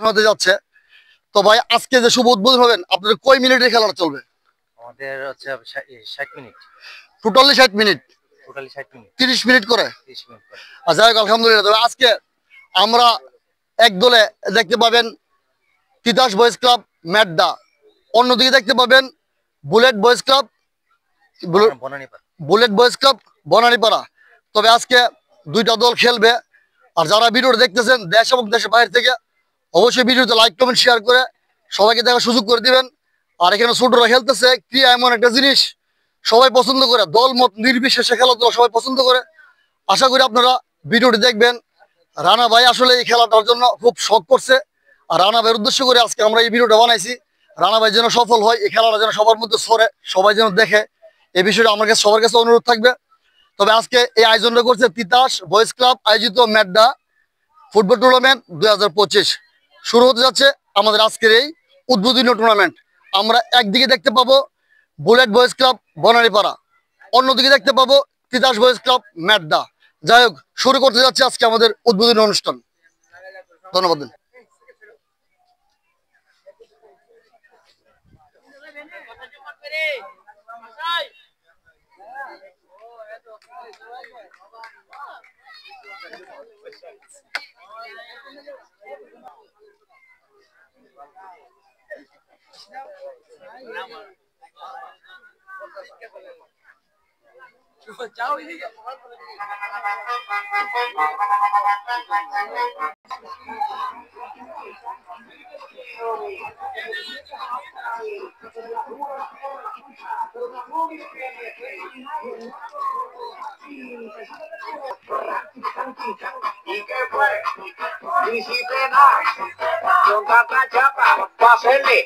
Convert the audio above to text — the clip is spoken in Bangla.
হতে যাচ্ছে। তো ভাই আজকে যে শুভ উদ্বোধন হবেন, আপনাদের কয় মিনিটের খেলাটা চলবে? আমাদের হচ্ছে 60 minute. Totally 60 minute, totally 60 minute, 30 minute করে। 30 মিনিট করে। যাই হোক, আলহামদুলিল্লাহ। তবে আজকে আমরা এক দলে দেখতে পাবেন তিতাস বয়েজ ক্লাব ম্যাড্ডা, অন্যদিকে দেখতে পাবেন bullet boys club Bananipara. Bullet boys club Bananipara. তবে আজকে দুইটা দল খেলবে। আর যারা ভিডিওটা দেখতেছেন দেশ এবং দেশের বাইরে থেকে, অবশ্যই ভিডিওতে লাইক কমেন্ট শেয়ার করে সবাইকে দেখার সুযোগ করে দিবেন। আর এখানে ছোটরা খেলতেছে, ক্রিয়া এমন একটা জিনিস সবাই পছন্দ করে, দল মত নির্বিশেষে খেলাধুলা সবাই পছন্দ করে। আশা করি আপনারা ভিডিওটি দেখবেন। রানা ভাই আসলে এই খেলাটার জন্য খুব শখ করছে, আর রানা ভাইয়ের উদ্দেশ্য করে আজকে আমরা এই ভিডিওটা বানাইছি। রানা ভাই যেন সফল হয়, এই খেলাটা যেন সবার মধ্যে ছড়ে, সবাই যেন দেখে, এই বিষয়টা আমার কাছে সবার কাছে অনুরোধ থাকবে। তবে আজকে এই আয়োজনটা করছে তিতাস বয়েজ ক্লাব আয়োজিত ম্যাড্ডা ফুটবল টুর্নামেন্ট 2025। শুরু হতে যাচ্ছে আমাদের আজকের এই উদ্বোধনী টুর্নামেন্ট। আমরা একদিকে দেখতে পাবো বুলেট বয়েজ ক্লাব বনানীপাড়া, অন্যদিকে দেখতে পাবো তিতাস বয়েজ ক্লাব ম্যাড্ডা। যাই হোক, শুরু করতে যাচ্ছে আজকে আমাদের উদ্বোধনী অনুষ্ঠান। ধন্যবাদ। ¿Y qué fue? Disciplinar. Con tanta chapa, pásele.